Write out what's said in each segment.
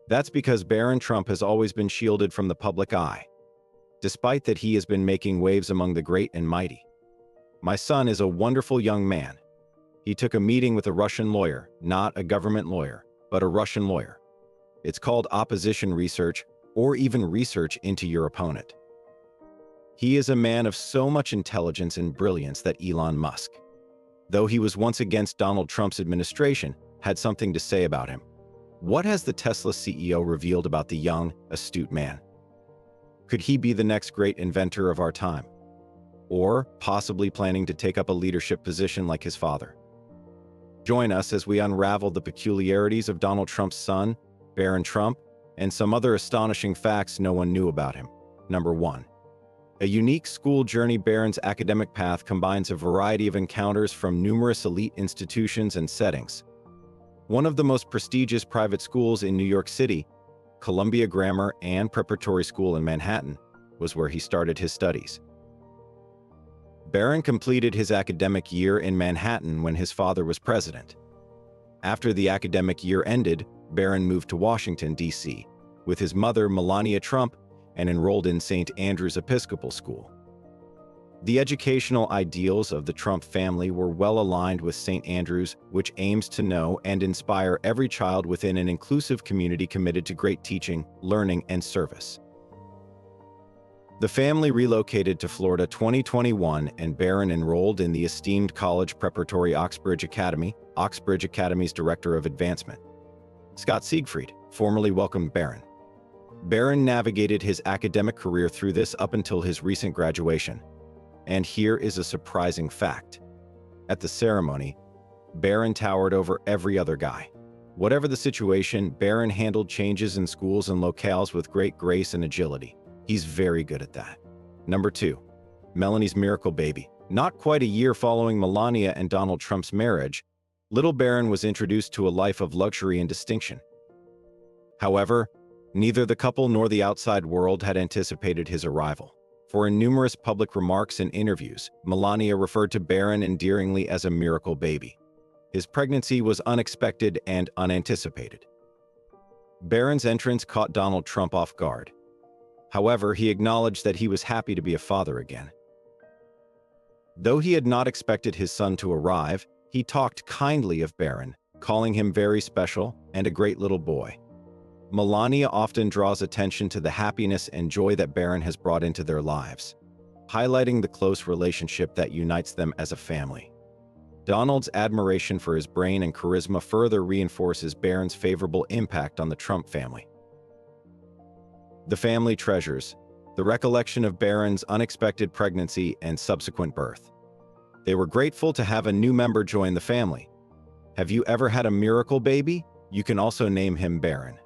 That's because Barron Trump has always been shielded from the public eye, despite that he has been making waves among the great and mighty. My son is a wonderful young man. He took a meeting with a Russian lawyer, not a government lawyer, but a Russian lawyer. It's called opposition research, or even research into your opponent. He is a man of so much intelligence and brilliance that Elon Musk, though he was once against Donald Trump's administration, had something to say about him. What has the Tesla CEO revealed about the young, astute man? Could he be the next great inventor of our time? Or possibly planning to take up a leadership position like his father? Join us as we unravel the peculiarities of Donald Trump's son, Barron Trump, and some other astonishing facts no one knew about him. Number 1. A unique school journey. Barron's academic path combines a variety of encounters from numerous elite institutions and settings. One of the most prestigious private schools in New York City, Columbia Grammar and Preparatory School in Manhattan, was where he started his studies. Barron completed his academic year in Manhattan when his father was president. After the academic year ended, Barron moved to Washington, D.C., with his mother, Melania Trump, and enrolled in St. Andrew's Episcopal School. The educational ideals of the Trump family were well aligned with St. Andrew's, which aims to know and inspire every child within an inclusive community committed to great teaching, learning, and service. The family relocated to Florida 2021, and Barron enrolled in the esteemed college preparatory Oxbridge Academy. Oxbridge Academy's Director of Advancement, Scott Siegfried, formally welcomed Barron. Barron navigated his academic career through this up until his recent graduation. And here is a surprising fact. At the ceremony, Barron towered over every other guy. Whatever the situation, Barron handled changes in schools and locales with great grace and agility. He's very good at that. Number 2. Melanie's miracle baby. Not quite a year following Melania and Donald Trump's marriage, little Barron was introduced to a life of luxury and distinction. However, neither the couple nor the outside world had anticipated his arrival. For in numerous public remarks and interviews, Melania referred to Barron endearingly as a miracle baby. His pregnancy was unexpected and unanticipated. Barron's entrance caught Donald Trump off guard. However, he acknowledged that he was happy to be a father again. Though he had not expected his son to arrive, he talked kindly of Barron, calling him very special and a great little boy. Melania often draws attention to the happiness and joy that Barron has brought into their lives, highlighting the close relationship that unites them as a family. Donald's admiration for his brain and charisma further reinforces Barron's favorable impact on the Trump family. The family treasures the recollection of Barron's unexpected pregnancy and subsequent birth. They were grateful to have a new member join the family. Have you ever had a miracle baby? You can also name him Barron.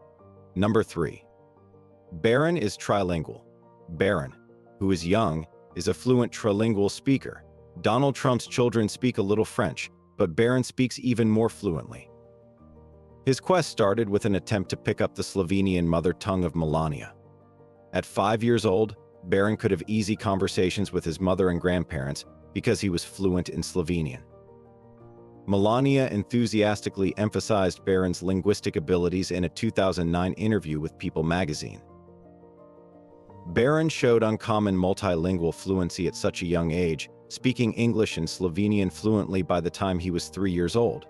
Number 3. Barron is trilingual. Barron, who is young, is a fluent trilingual speaker. Donald Trump's children speak a little French, but Barron speaks even more fluently. His quest started with an attempt to pick up the Slovenian mother tongue of Melania. At 5 years old, Barron could have easy conversations with his mother and grandparents because he was fluent in Slovenian. Melania enthusiastically emphasized Barron's linguistic abilities in a 2009 interview with People magazine. Barron showed uncommon multilingual fluency at such a young age, speaking English and Slovenian fluently by the time he was 3 years old.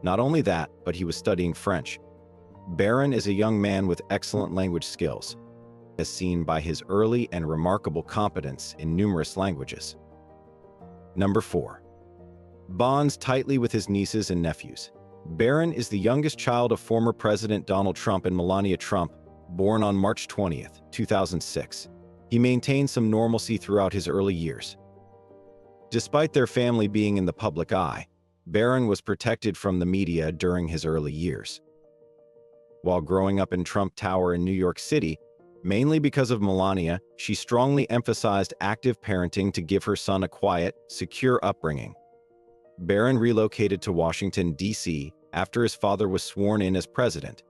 Not only that, but he was studying French. Barron is a young man with excellent language skills, as seen by his early and remarkable competence in numerous languages. Number 4. Bonds tightly with his nieces and nephews. Barron is the youngest child of former President Donald Trump and Melania Trump, born on March 20, 2006. He maintained some normalcy throughout his early years. Despite their family being in the public eye, Barron was protected from the media during his early years. While growing up in Trump Tower in New York City, mainly because of Melania, she strongly emphasized active parenting to give her son a quiet, secure upbringing. Barron relocated to Washington, D.C. after his father was sworn in as president.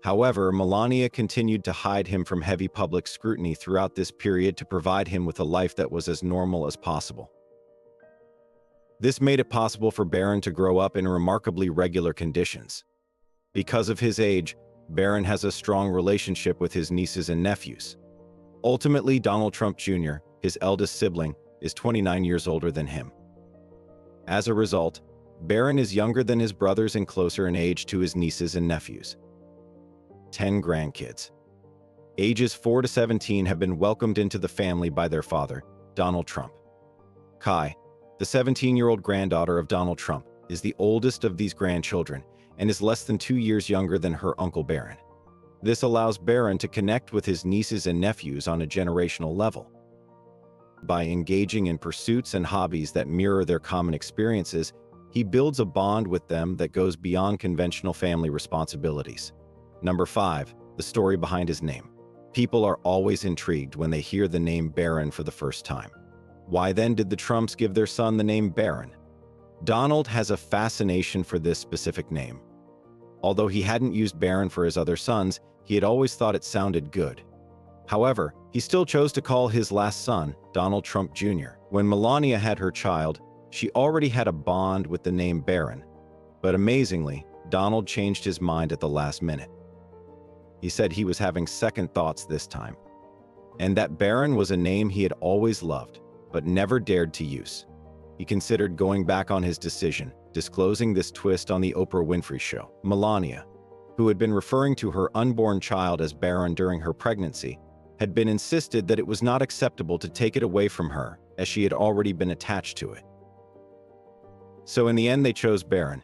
However, Melania continued to hide him from heavy public scrutiny throughout this period to provide him with a life that was as normal as possible. This made it possible for Barron to grow up in remarkably regular conditions. Because of his age, Barron has a strong relationship with his nieces and nephews. Ultimately, Donald Trump Jr., his eldest sibling, is 29 years older than him. As a result, Barron is younger than his brothers and closer in age to his nieces and nephews. 10 grandkids. Ages 4 to 17 have been welcomed into the family by their father, Donald Trump. Kai, the 17-year-old granddaughter of Donald Trump, is the oldest of these grandchildren and is less than 2 years younger than her uncle Barron. This allows Barron to connect with his nieces and nephews on a generational level. By engaging in pursuits and hobbies that mirror their common experiences, he builds a bond with them that goes beyond conventional family responsibilities. Number 5. The story behind his name. People are always intrigued when they hear the name Barron for the first time. Why then did the Trumps give their son the name Barron? Donald has a fascination for this specific name. Although he hadn't used Barron for his other sons, he had always thought it sounded good. However, he still chose to call his last son Donald Trump Jr. When Melania had her child, she already had a bond with the name Barron. But amazingly, Donald changed his mind at the last minute. He said he was having second thoughts this time, and that Barron was a name he had always loved, but never dared to use. He considered going back on his decision, disclosing this twist on the Oprah Winfrey Show. Melania, who had been referring to her unborn child as Barron during her pregnancy, had been insisted that it was not acceptable to take it away from her, as she had already been attached to it. So in the end, they chose Barron.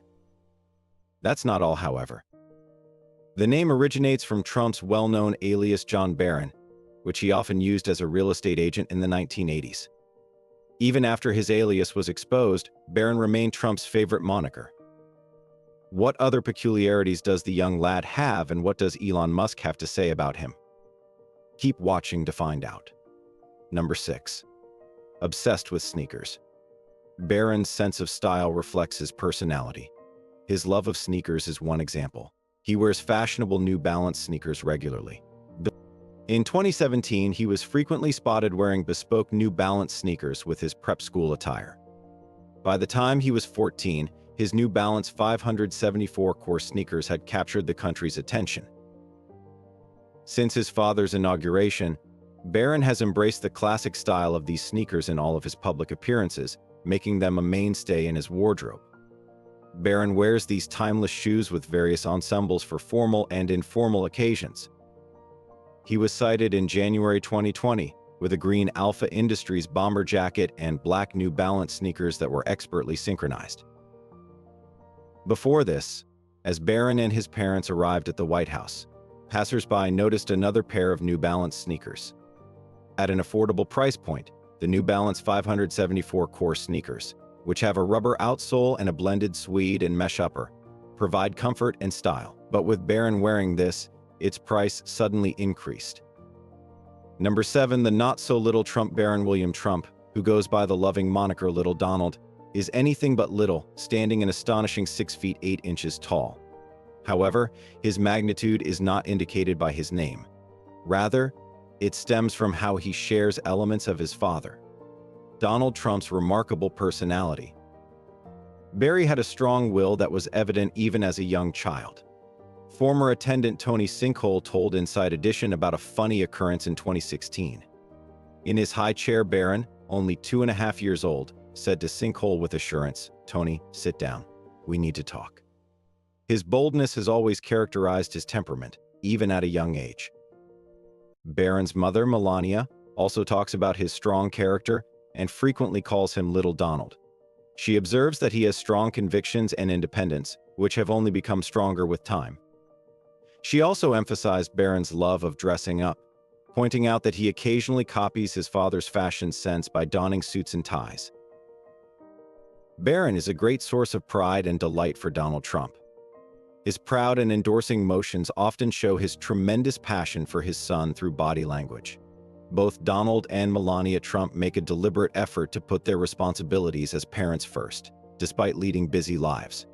That's not all, however. The name originates from Trump's well-known alias John Barron, which he often used as a real estate agent in the 1980s. Even after his alias was exposed, Barron remained Trump's favorite moniker. What other peculiarities does the young lad have, and what does Elon Musk have to say about him? Keep watching to find out. Number 6. Obsessed with sneakers. Barron's sense of style reflects his personality. His love of sneakers is one example. He wears fashionable New Balance sneakers regularly. In 2017, he was frequently spotted wearing bespoke New Balance sneakers with his prep school attire. By the time he was 14, his New Balance 574 core sneakers had captured the country's attention. Since his father's inauguration, Barron has embraced the classic style of these sneakers in all of his public appearances, making them a mainstay in his wardrobe. Barron wears these timeless shoes with various ensembles for formal and informal occasions. He was sighted in January 2020 with a green Alpha Industries bomber jacket and black New Balance sneakers that were expertly synchronized. Before this, as Barron and his parents arrived at the White House, passers-by noticed another pair of New Balance sneakers. At an affordable price point, the New Balance 574 core sneakers, which have a rubber outsole and a blended suede and mesh upper, provide comfort and style. But with Barron wearing this, its price suddenly increased. Number 7. The not-so-little Trump. Barron William Trump, who goes by the loving moniker Little Donald, is anything but little, standing an astonishing 6 feet 8 inches tall. However, his magnitude is not indicated by his name. Rather, it stems from how he shares elements of his father, Donald Trump's remarkable personality. Barry had a strong will that was evident even as a young child. Former attendant Tony Sinkhole told Inside Edition about a funny occurrence in 2016. In his high chair, Barron, only 2.5 years old, said to Sinkhole with assurance, "Tony, sit down. We need to talk." His boldness has always characterized his temperament, even at a young age. Barron's mother, Melania, also talks about his strong character and frequently calls him Little Donald. She observes that he has strong convictions and independence, which have only become stronger with time. She also emphasized Barron's love of dressing up, pointing out that he occasionally copies his father's fashion sense by donning suits and ties. Barron is a great source of pride and delight for Donald Trump. His proud and endorsing motions often show his tremendous passion for his son through body language. Both Donald and Melania Trump make a deliberate effort to put their responsibilities as parents first, despite leading busy lives.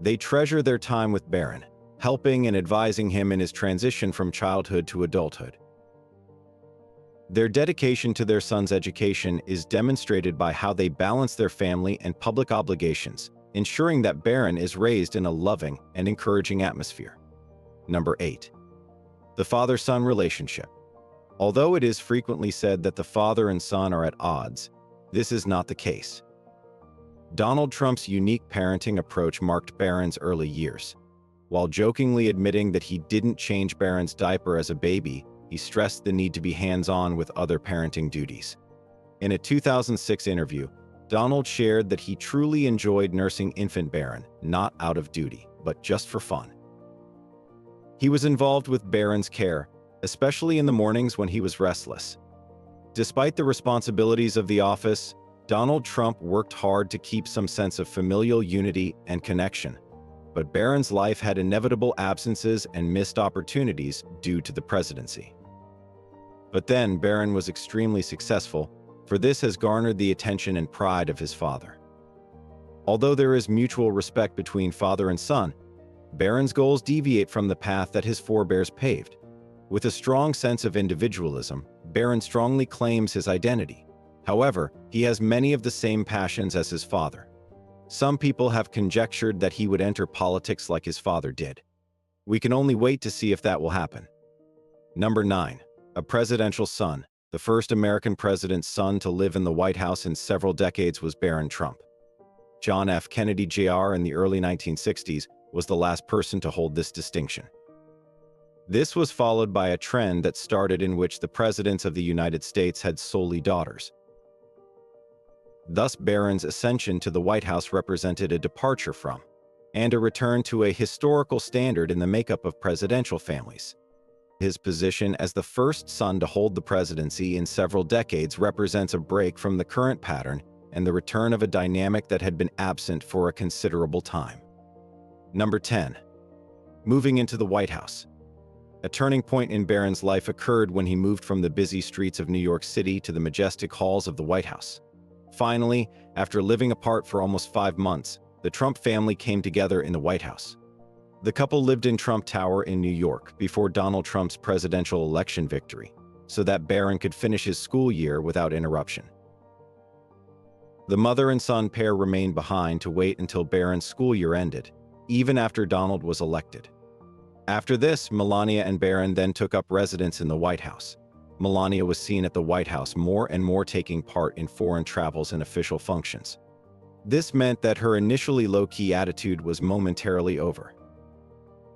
They treasure their time with Barron, helping and advising him in his transition from childhood to adulthood. Their dedication to their son's education is demonstrated by how they balance their family and public obligations, ensuring that Barron is raised in a loving and encouraging atmosphere. Number 8. The father-son relationship. Although it is frequently said that the father and son are at odds, this is not the case. Donald Trump's unique parenting approach marked Barron's early years. While jokingly admitting that he didn't change Barron's diaper as a baby, he stressed the need to be hands-on with other parenting duties. In a 2006 interview, Donald shared that he truly enjoyed nursing infant Barron, not out of duty, but just for fun. He was involved with Barron's care, especially in the mornings when he was restless. Despite the responsibilities of the office, Donald Trump worked hard to keep some sense of familial unity and connection. But Barron's life had inevitable absences and missed opportunities due to the presidency. But then Barron was extremely successful, for this has garnered the attention and pride of his father. Although there is mutual respect between father and son, Barron's goals deviate from the path that his forebears paved. With a strong sense of individualism, Barron strongly claims his identity. However, he has many of the same passions as his father. Some people have conjectured that he would enter politics like his father did. We can only wait to see if that will happen. Number 9. A presidential son. The first American president's son to live in the White House in several decades was Barron Trump. John F. Kennedy Jr. in the early 1960s was the last person to hold this distinction. This was followed by a trend that started in which the presidents of the United States had solely daughters. Thus, Barron's ascension to the White House represented a departure from, and a return to a historical standard in the makeup of presidential families. His position as the first son to hold the presidency in several decades represents a break from the current pattern and the return of a dynamic that had been absent for a considerable time. Number 10. Moving into the White House. A turning point in Barron's life occurred when he moved from the busy streets of New York City to the majestic halls of the White House. Finally, after living apart for almost 5 months, the Trump family came together in the White House. The couple lived in Trump Tower in New York before Donald Trump's presidential election victory, so that Barron could finish his school year without interruption. The mother and son pair remained behind to wait until Barron's school year ended, even after Donald was elected. After this, Melania and Barron then took up residence in the White House. Melania was seen at the White House more and more, taking part in foreign travels and official functions. This meant that her initially low-key attitude was momentarily over.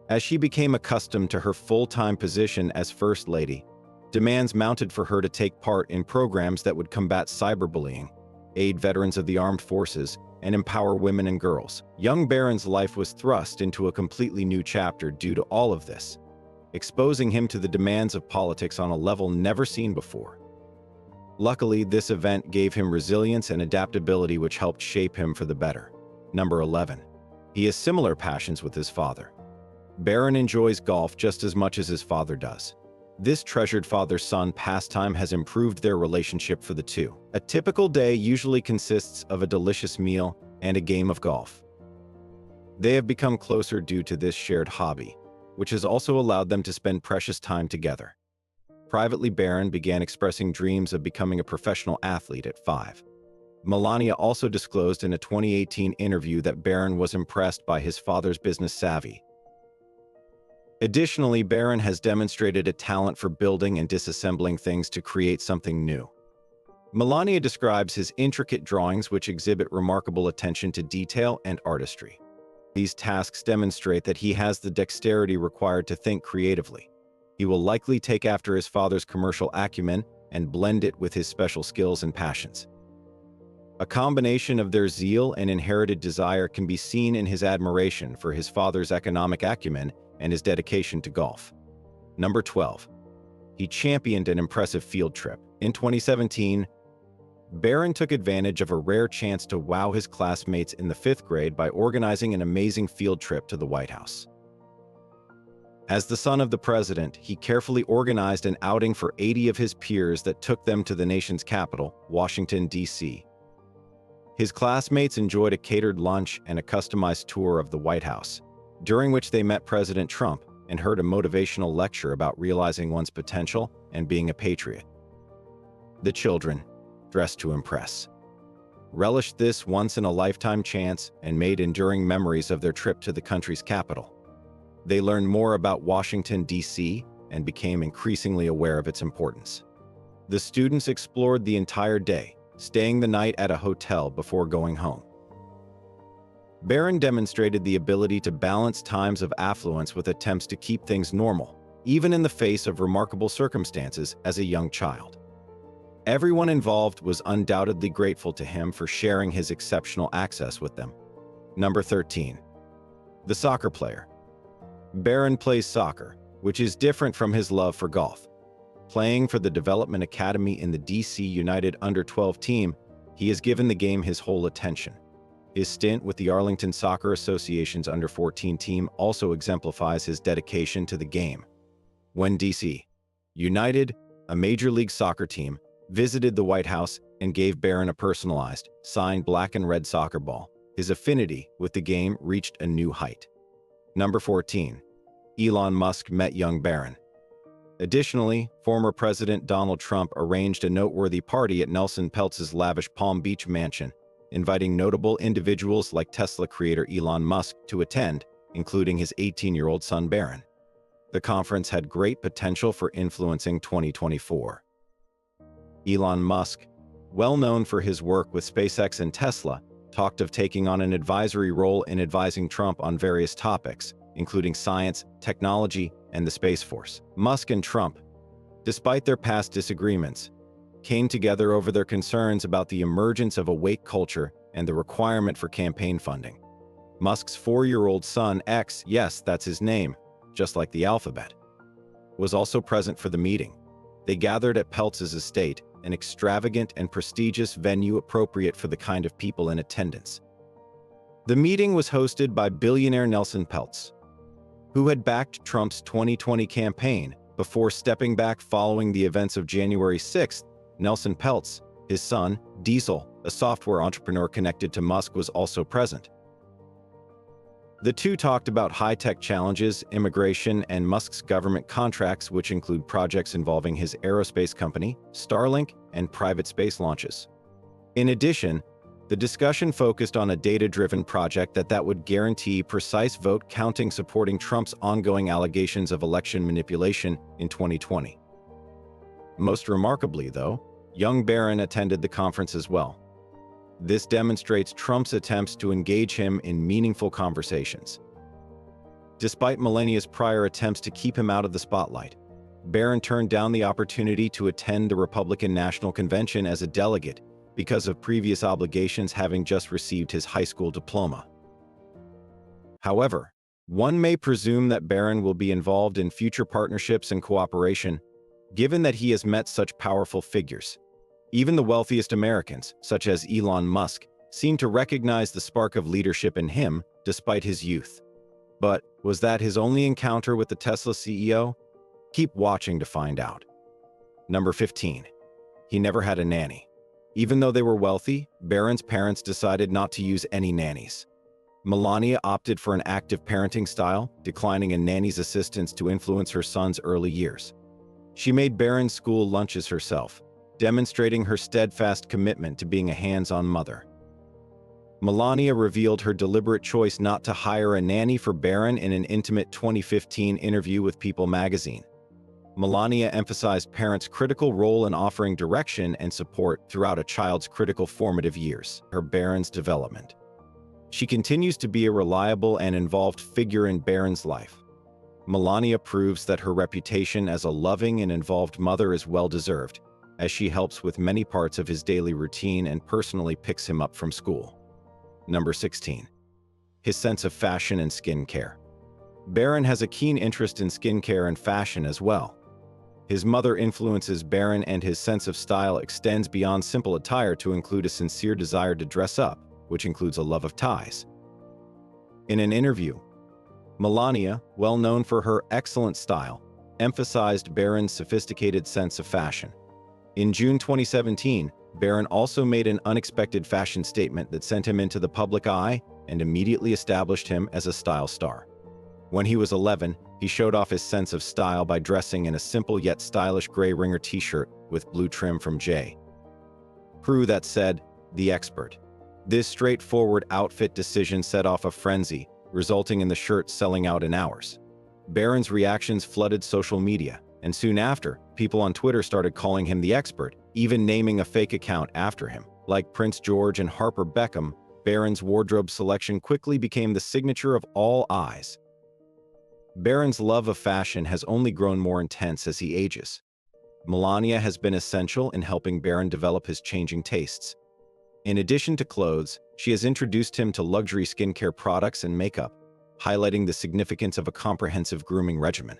As she became accustomed to her full-time position as First Lady, demands mounted for her to take part in programs that would combat cyberbullying, aid veterans of the armed forces, and empower women and girls. Young Barron's life was thrust into a completely new chapter due to all of this, exposing him to the demands of politics on a level never seen before. Luckily, this event gave him resilience and adaptability which helped shape him for the better. Number 11. He has similar passions with his father. Barron enjoys golf just as much as his father does. This treasured father-son pastime has improved their relationship for the two. A typical day usually consists of a delicious meal and a game of golf. They have become closer due to this shared hobby, which has also allowed them to spend precious time together. Privately, Barron began expressing dreams of becoming a professional athlete at 5. Melania also disclosed in a 2018 interview that Barron was impressed by his father's business savvy. Additionally, Barron has demonstrated a talent for building and disassembling things to create something new. Melania describes his intricate drawings, which exhibit remarkable attention to detail and artistry. These tasks demonstrate that he has the dexterity required to think creatively. He will likely take after his father's commercial acumen and blend it with his special skills and passions. A combination of their zeal and inherited desire can be seen in his admiration for his father's economic acumen and his dedication to golf. Number 12. He championed an impressive field trip. In 2017, Barron took advantage of a rare chance to wow his classmates in the 5th grade by organizing an amazing field trip to the White House. As the son of the president, he carefully organized an outing for 80 of his peers that took them to the nation's capital, Washington, D.C. His classmates enjoyed a catered lunch and a customized tour of the White House, during which they met President Trump and heard a motivational lecture about realizing one's potential and being a patriot. The children, dressed to impress, relished this once-in-a-lifetime chance and made enduring memories of their trip to the country's capital. They learned more about Washington, D.C., and became increasingly aware of its importance. The students explored the entire day, staying the night at a hotel before going home. Barron demonstrated the ability to balance times of affluence with attempts to keep things normal, even in the face of remarkable circumstances as a young child. Everyone involved was undoubtedly grateful to him for sharing his exceptional access with them. Number 13. The soccer player. Barron plays soccer, which is different from his love for golf. Playing for the Development Academy in the DC United Under-12 team, he has given the game his whole attention. His stint with the Arlington Soccer Association's Under-14 team also exemplifies his dedication to the game. When DC United, a Major League Soccer team, visited the White House and gave Barron a personalized, signed black and red soccer ball, his affinity with the game reached a new height. Number 14. Elon Musk met young Barron. Additionally, former President Donald Trump arranged a noteworthy party at Nelson Peltz's lavish Palm Beach mansion, inviting notable individuals like Tesla creator Elon Musk to attend, including his 18-year-old son Barron. The conference had great potential for influencing 2024. Elon Musk, well known for his work with SpaceX and Tesla, talked of taking on an advisory role in advising Trump on various topics, including science, technology, and the Space Force. Musk and Trump, despite their past disagreements, came together over their concerns about the emergence of a woke culture and the requirement for campaign funding. Musk's 4-year-old son, X, yes, that's his name, just like the alphabet, was also present for the meeting. They gathered at Peltz's estate, an extravagant and prestigious venue appropriate for the kind of people in attendance. The meeting was hosted by billionaire Nelson Peltz, who had backed Trump's 2020 campaign before stepping back following the events of January 6th. Nelson Peltz, his son, Diesel, a software entrepreneur connected to Musk, was also present. The two talked about high-tech challenges, immigration, and Musk's government contracts, which include projects involving his aerospace company, Starlink, and private space launches. In addition, the discussion focused on a data-driven project that would guarantee precise vote counting, supporting Trump's ongoing allegations of election manipulation in 2020. Most remarkably, though, young Barron attended the conference as well. This demonstrates Trump's attempts to engage him in meaningful conversations. Despite Melania's prior attempts to keep him out of the spotlight, Barron turned down the opportunity to attend the Republican National Convention as a delegate because of previous obligations, having just received his high school diploma. However, one may presume that Barron will be involved in future partnerships and cooperation, given that he has met such powerful figures. Even the wealthiest Americans, such as Elon Musk, seem to recognize the spark of leadership in him despite his youth. But was that his only encounter with the Tesla CEO? Keep watching to find out. Number 15. He never had a nanny. Even though they were wealthy, Barron's parents decided not to use any nannies. Melania opted for an active parenting style, declining a nanny's assistance to influence her son's early years. She made Barron's school lunches herself, demonstrating her steadfast commitment to being a hands-on mother. Melania revealed her deliberate choice not to hire a nanny for Barron in an intimate 2015 interview with People magazine. Melania emphasized parents' critical role in offering direction and support throughout a child's critical formative years, her Barron's development. She continues to be a reliable and involved figure in Barron's life. Melania proves that her reputation as a loving and involved mother is well-deserved, as she helps with many parts of his daily routine and personally picks him up from school. Number 16. His sense of fashion and skincare. Barron has a keen interest in skincare and fashion as well. His mother influences Barron, and his sense of style extends beyond simple attire to include a sincere desire to dress up, which includes a love of ties. In an interview, Melania, well known for her excellent style, emphasized Barron's sophisticated sense of fashion. In June 2017, Barron also made an unexpected fashion statement that sent him into the public eye and immediately established him as a style star. When he was 11, he showed off his sense of style by dressing in a simple yet stylish gray Ringer t-shirt with blue trim from J. Crew that said, "The Expert." This straightforward outfit decision set off a frenzy, resulting in the shirt selling out in hours. Barron's reactions flooded social media, and soon after, people on Twitter started calling him the expert, even naming a fake account after him. Like Prince George and Harper Beckham, Barron's wardrobe selection quickly became the signature of all eyes. Barron's love of fashion has only grown more intense as he ages. Melania has been essential in helping Barron develop his changing tastes. In addition to clothes, she has introduced him to luxury skincare products and makeup, highlighting the significance of a comprehensive grooming regimen.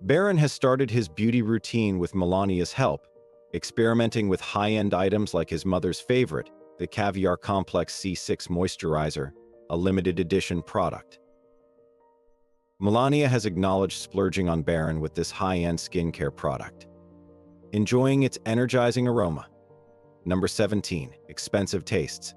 Barron has started his beauty routine with Melania's help, experimenting with high-end items like his mother's favorite, the Caviar Complex C6 Moisturizer, a limited edition product. Melania has acknowledged splurging on Barron with this high-end skincare product, enjoying its energizing aroma. Number 17. Expensive tastes.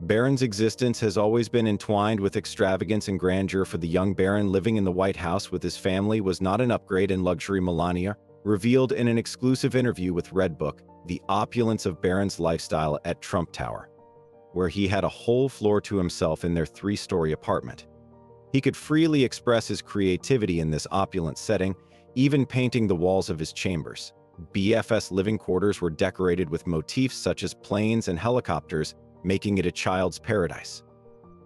Barron's existence has always been entwined with extravagance and grandeur. For the young Barron, living in the White House with his family was not an upgrade in luxury. Melania revealed in an exclusive interview with Redbook the opulence of Barron's lifestyle at Trump Tower, where he had a whole floor to himself in their 3-story apartment. He could freely express his creativity in this opulent setting, even painting the walls of his chambers. BFS living quarters were decorated with motifs such as planes and helicopters, making it a child's paradise.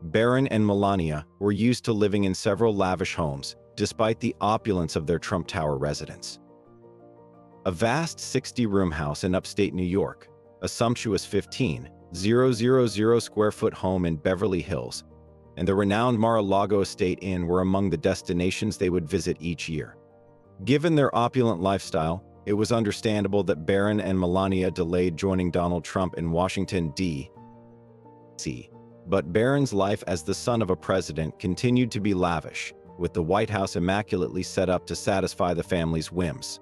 Barron and Melania were used to living in several lavish homes, despite the opulence of their Trump Tower residence. A vast 60-room house in upstate New York, a sumptuous 15,000 square foot home in Beverly Hills, and the renowned Mar-a-Lago Estate Inn were among the destinations they would visit each year. Given their opulent lifestyle, it was understandable that Barron and Melania delayed joining Donald Trump in Washington, D.C. But Barron's life as the son of a president continued to be lavish, with the White House immaculately set up to satisfy the family's whims.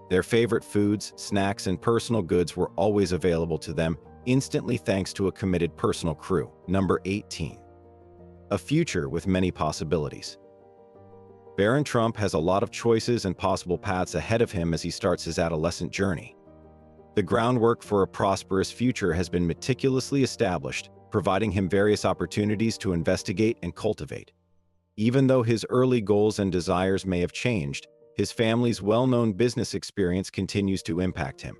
Their favorite foods, snacks, and personal goods were always available to them, instantly thanks to a committed personal crew. Number 18. A future with many possibilities. Barron Trump has a lot of choices and possible paths ahead of him as he starts his adolescent journey. The groundwork for a prosperous future has been meticulously established, providing him various opportunities to investigate and cultivate. Even though his early goals and desires may have changed, his family's well-known business experience continues to impact him.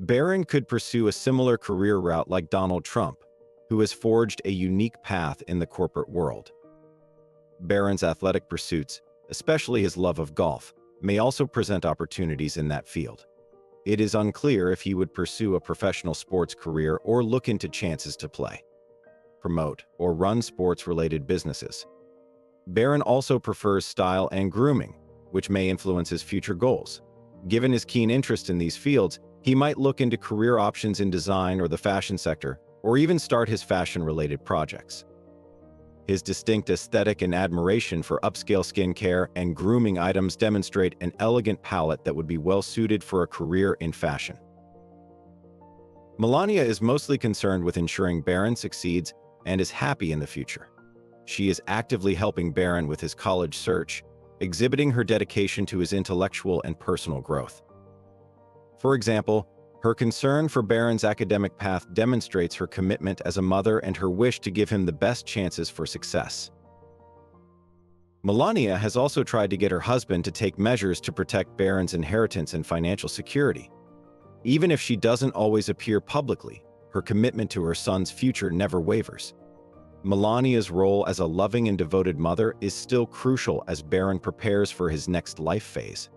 Barron could pursue a similar career route like Donald Trump, who has forged a unique path in the corporate world. Barron's athletic pursuits, especially his love of golf, may also present opportunities in that field. It is unclear if he would pursue a professional sports career or look into chances to play, promote, or run sports-related businesses. Barron also prefers style and grooming, which may influence his future goals. Given his keen interest in these fields, he might look into career options in design or the fashion sector, or even start his fashion-related projects. His distinct aesthetic and admiration for upscale skincare and grooming items demonstrate an elegant palette that would be well-suited for a career in fashion. Melania is mostly concerned with ensuring Barron succeeds and is happy in the future. She is actively helping Barron with his college search, exhibiting her dedication to his intellectual and personal growth. For example, her concern for Barron's academic path demonstrates her commitment as a mother and her wish to give him the best chances for success. Melania has also tried to get her husband to take measures to protect Barron's inheritance and financial security. Even if she doesn't always appear publicly, her commitment to her son's future never wavers. Melania's role as a loving and devoted mother is still crucial as Barron prepares for his next life phase.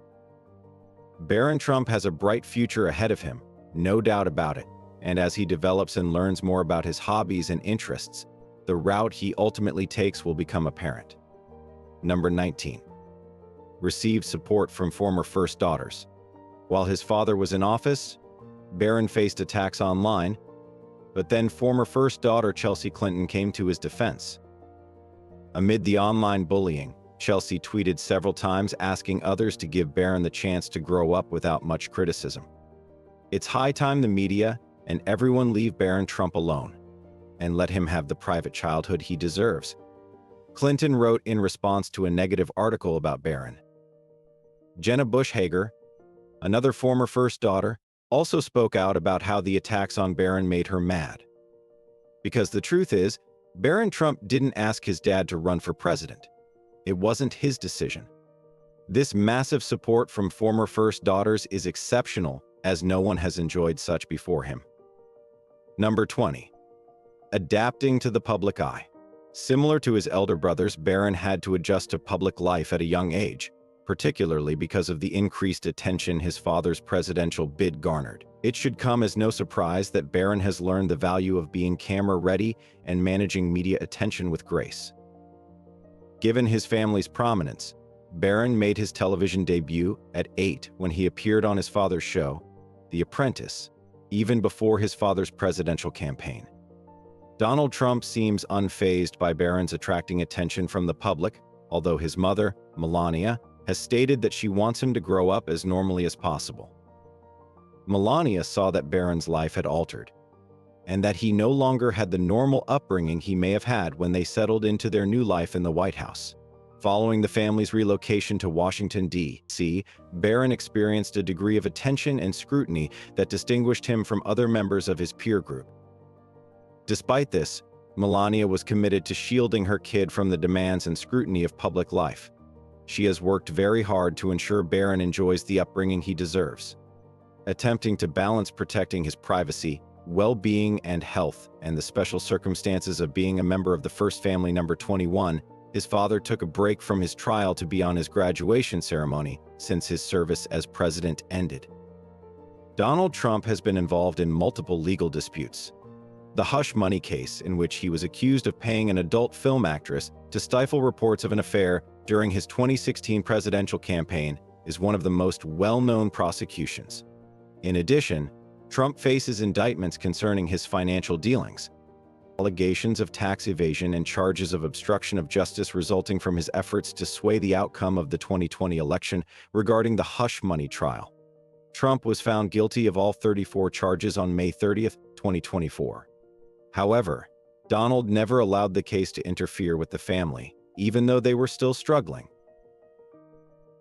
Barron Trump has a bright future ahead of him, no doubt about it, and as he develops and learns more about his hobbies and interests, the route he ultimately takes will become apparent. Number 19. Received support from former first daughters. While his father was in office, Barron faced attacks online, but then former first daughter Chelsea Clinton came to his defense. Amid the online bullying, Chelsea tweeted several times asking others to give Barron the chance to grow up without much criticism. It's high time the media and everyone leave Barron Trump alone and let him have the private childhood he deserves, Clinton wrote in response to a negative article about Barron. Jenna Bush Hager, another former first daughter, also spoke out about how the attacks on Barron made her mad. Because the truth is, Barron Trump didn't ask his dad to run for president. It wasn't his decision. This massive support from former first daughters is exceptional, as no one has enjoyed such before him. Number 20. Adapting to the public eye. Similar to his elder brothers, Barron had to adjust to public life at a young age, particularly because of the increased attention his father's presidential bid garnered. It should come as no surprise that Barron has learned the value of being camera-ready and managing media attention with grace. Given his family's prominence, Barron made his television debut at 8 when he appeared on his father's show, The Apprentice, even before his father's presidential campaign. Donald Trump seems unfazed by Barron's attracting attention from the public, although his mother, Melania, has stated that she wants him to grow up as normally as possible. Melania saw that Barron's life had altered, and that he no longer had the normal upbringing he may have had when they settled into their new life in the White House. Following the family's relocation to Washington, D.C., Barron experienced a degree of attention and scrutiny that distinguished him from other members of his peer group. Despite this, Melania was committed to shielding her kid from the demands and scrutiny of public life. She has worked very hard to ensure Barron enjoys the upbringing he deserves, attempting to balance protecting his privacy, well-being, and health, and the special circumstances of being a member of the first family. Number 21. His father took a break from his trial to be on his graduation ceremony since his service as president ended. Donald Trump has been involved in multiple legal disputes. The hush money case, in which he was accused of paying an adult film actress to stifle reports of an affair during his 2016 presidential campaign, is one of the most well-known prosecutions. In addition, Trump faces indictments concerning his financial dealings, allegations of tax evasion, and charges of obstruction of justice resulting from his efforts to sway the outcome of the 2020 election regarding the hush money trial. Trump was found guilty of all 34 charges on May 30, 2024. However, Donald never allowed the case to interfere with the family, even though they were still struggling.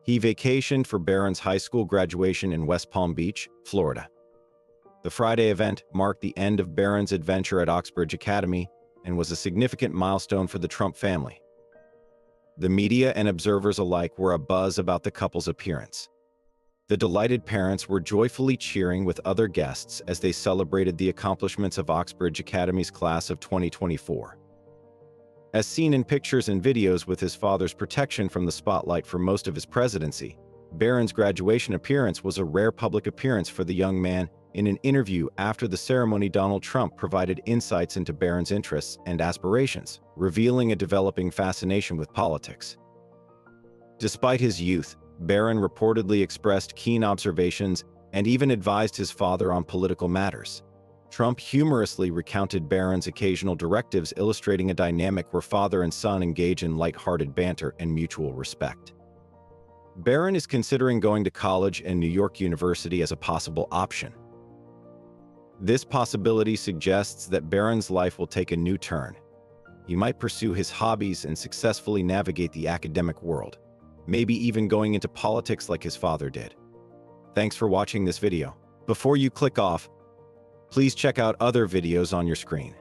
He vacationed for Barron's high school graduation in West Palm Beach, Florida. The Friday event marked the end of Barron's adventure at Oxbridge Academy and was a significant milestone for the Trump family. The media and observers alike were abuzz about the couple's appearance. The delighted parents were joyfully cheering with other guests as they celebrated the accomplishments of Oxbridge Academy's class of 2024. As seen in pictures and videos with his father's protection from the spotlight for most of his presidency, Barron's graduation appearance was a rare public appearance for the young man. In an interview after the ceremony, Donald Trump provided insights into Barron's interests and aspirations, revealing a developing fascination with politics. Despite his youth, Barron reportedly expressed keen observations and even advised his father on political matters. Trump humorously recounted Barron's occasional directives, illustrating a dynamic where father and son engage in light-hearted banter and mutual respect. Barron is considering going to college and New York University as a possible option. This possibility suggests that Barron's life will take a new turn. He might pursue his hobbies and successfully navigate the academic world, maybe even going into politics like his father did. Thanks for watching this video. Before you click off, please check out other videos on your screen.